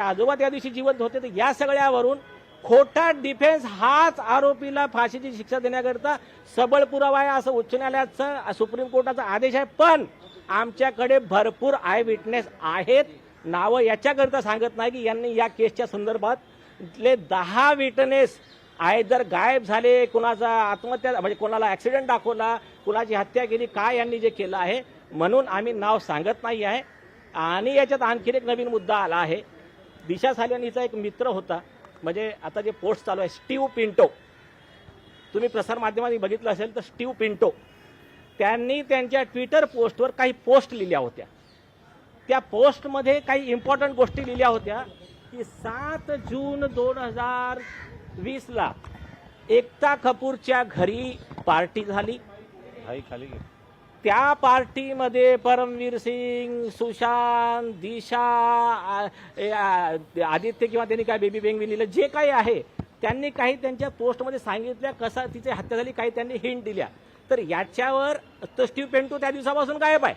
आजोबा त्या दिवशी जिवंत होते. तर या सगळ्यावरून खोटा डिफेन्स हाच आरोपीला फाशीची शिक्षा देण्याकरता सबळ पुरावा आहे असं उच्च न्यायालयाचा सुप्रीम कोर्टाचा आदेश आहे. पण आमच्याकडे भरपूर आय विटनेस आहेत. नावं याच्याकरता सांगत नाही की यांनी या केसच्या संदर्भातले 10 विटनेस आयदर गायब झाले, कुणाचा आत्महत्या म्हणजे कोणाला ऍक्सिडेंट दाखवला, कुणाची हत्या केली, काय यांनी जे केलं आहे म्हणून आम्ही नाव सांगत नाही आहे. आणि याच्यात आणखीन एक नवीन मुद्दा आला आहे. दिशा सालियानीचा एक मित्र होता, म्हणजे आता जे पोस्ट चालू आहे स्टीव्ह पिंटो, तुम्ही प्रसारमाध्यमांनी बघितलं असेल तर स्टीव्ह पिंटो त्यांनी त्यांच्या ट्विटर पोस्टवर काही पोस्ट लिहिल्या होत्या. त्या पोस्टमध्ये काही इम्पॉर्टंट गोष्टी लिहिल्या होत्या की 7 जून 2020ला एकता कपूरच्या घरी पार्टी झाली. त्या पार्टीमध्ये परमवीर सिंग, सुशांत, दिशा, आदित्य किंवा त्यांनी काय बेबी बेंग लिहिलं जे काही आहे त्यांनी काही त्यांच्या पोस्टमध्ये सांगितल्या कसा तिची हत्या झाली, काही त्यांनी हिंट दिल्या. तर याच्यावर तो स्टीव्ह पिंटो त्या दिवसापासून गायब आहे.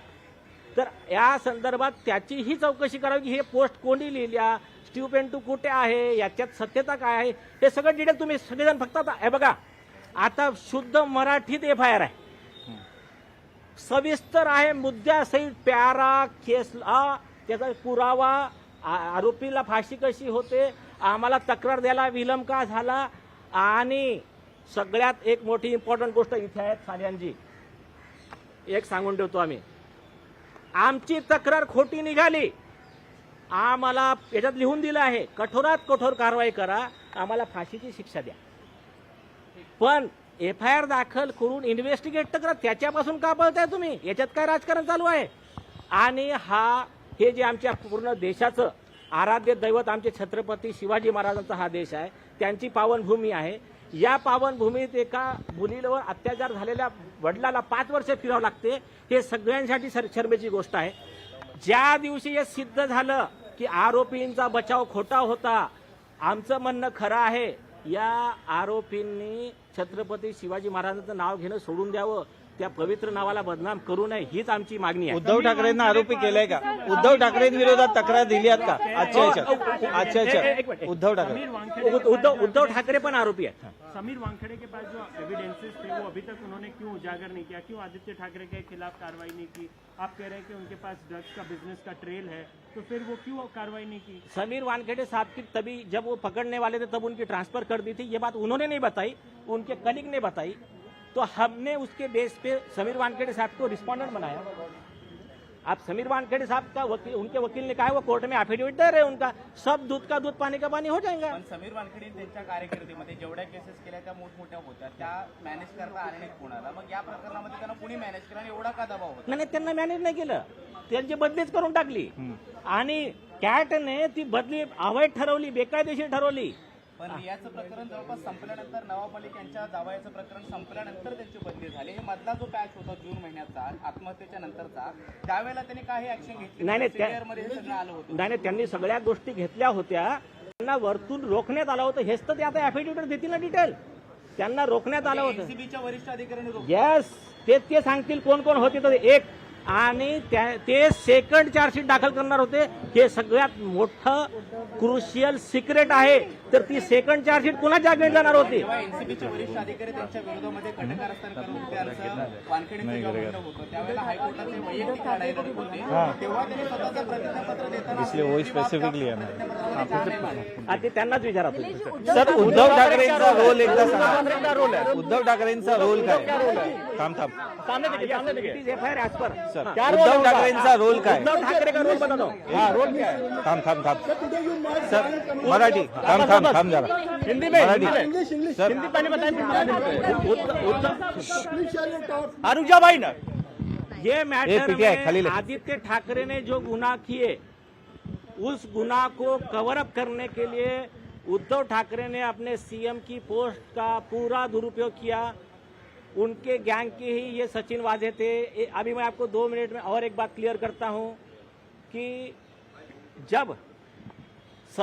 तर या संदर्भात त्याचीही चौकशी करावी की हे पोस्ट कोणी लिहिल्या, स्टीव्ह पिंटो कुठे आहे, याच्यात सत्यता काय आहे, हे सगळं डिटेल तुम्ही सगळेजण फक्त हे बघा. आता शुद्ध मराठीत FIR आहे, सविस्तर आहे, मुद्द्यासहित प्यारा केसला त्याचा पुरावा, आरोपीला फाशी कशी होते, आम्हाला तक्रार द्यायला विलंब का झाला. आणि सगळ्यात एक मोठी इम्पॉर्टंट गोष्ट इथे आहे सालियानजी, एक सांगून ठेवतो आम्ही, आमची तक्रार खोटी निघाली, आम्हाला याच्यात लिहून दिलं आहे कठोरात कठोर कारवाई करा, आम्हाला फाशीची शिक्षा द्या. पण FIR दाखल करून इन्व्हेस्टिगेट तर करा, त्याच्यापासून का पळताय तुम्ही, याच्यात काय राजकारण चालू आहे. आणि हे जे आमच्या पूर्ण देशाचं आराध्य दैवत आमचे छत्रपती शिवाजी महाराजांचा हा देश आहे, त्यांची पावनभूमी आहे. या पावनभूमीत एका मुलीवर अत्याचार झालेल्या वडिलाला 5 वर्ष फिरावं लागते, हे सगळ्यांसाठी शर्मेची गोष्ट आहे. ज्या दिवशी हे सिद्ध झालं की आरोपींचा बचाव खोटा होता, आमचं म्हणणं खरं आहे, या आरोपींनी छत्रपती शिवाजी महाराजांचं नाव घेणं सोडून द्यावं, त्या पवित्र नावाला बदनाम करू नये, हीच आमची मागणी आहे. उद्धव ठाकरेंना आरोपी केलाय का? उद्धव ठाकरेंविरोधात तक्रार दिली आहेत का? अच्छा उद्धव ठाकरे पण आरोपी आहेत. समीर वानखेड़े के पास जो एविडेंसेस थे वो अभी तक उन्होंने क्यों उजागर नहीं किया, क्यों आदित्य ठाकरे के खिलाफ कार्रवाई नहीं की? आप कह रहे हैं कि उनके पास ड्रग्स का बिजनेस का ट्रेल है, तो फिर वो क्यों कार्रवाई नहीं की? समीर वानखेड़े साहब की तभी जब वो पकड़ने वाले थे तब उनकी ट्रांसफर कर दी थी, ये बात उन्होंने नहीं बताई, उनके कलीग ने बताई. तो हमने उसके बेस पे समीर वानखेड़े साहब को रिस्पोंडेंट बनाया. आप समीर वानखेड़े साहब का वकील, उनके वकील ने कहा है वो कोर्ट में एफिडेविट दे रहे हैं, उनका सब दूध का दूध पानी का पानी हो जाएगा. पण समीर वानखेडे त्यांच्या कारकिर्दीमध्ये जेवढ्या केसेस केल्या त्या मोठमोठ्या होत्या, त्या मॅनेज करता आल्या नाहीत कोणाला. मग या प्रकरणामध्ये त्यांना कुणी मॅनेज केलं आणि एवढा का दबाव होता? नाही, त्यांना मॅनेज नाही केलं, त्यांची बदलीच करून टाकली. आणि कॅटने ती बदली अवैध ठरवली, बेकायदेशीर ठरवली. पण रियाचं प्रकरण जवळपास संपल्यानंतर, नवाब मलिक यांच्या जावयाचं प्रकरण संपल्यानंतर त्यांची बदली झाली. हे मधला जो पॅच होता जून महिन्याचा आत्महत्येच्या नंतरचा, त्यावेळेला त्यांनी काही ऍक्शन घेतली? नाही, त्यांनी सगळ्या गोष्टी घेतल्या होत्या, त्यांना वरतून रोखण्यात आलं होतं. हेच तर ते आता ऍफिडेविट देतील ना डिटेल, त्यांना रोखण्यात आलं होतं. एसीबीच्या वरिष्ठ अधिकाऱ्यांनी येस, ते सांगतील कोण कोण होते तर एक. आणि ते सेकंड चार्जशीट दाखल करणार होते. हे सगळ्यात मोठं क्रुशियल सिक्रेट आहे. तर ती सेकंड चार्जशीट कुणाच्या अगेन्स्ट जाणार होती? एनसीबीचे वरिष्ठ अधिकारी त्यांच्या विरोधामध्ये कटकारस्थान करून होते असं वानखेडेंचं म्हणणं होतं. त्यावेळेला हायकोर्टाचे वैयक्तिक लढाई लढत होते, तेव्हा त्यांनी स्वतःचं प्रतिज्ञापत्र देताना ते त्यांनाच विचारा तुम्ही. सर, उद्धव ठाकरेंचा रोल एकदा सांगा. उद्धव ठाकरेंचा रोल काय? थांब FIR ऍज पर उद्धव ठाकरेंचा रोल काय? उद्धव ठाकरे का रोल बता दो. रोल क्या है? थांब सर, मराठी थांब जरा. हिंदी में मराठी सर, हिंदी पहले बताइए. अनुजा भाई ना, ये मैटर में आदित्य ठाकरे ने जो गुनाह किए, उस गुनाह को कवर अप करने के लिए उद्धव ठाकरे ने अपने CM की पोस्ट का पूरा दुरुपयोग किया. उनके गैंग के ही ये सचिन वाजे थे. अभी मैं आपको 2 मिनट में और एक बात क्लियर करता हूं कि जब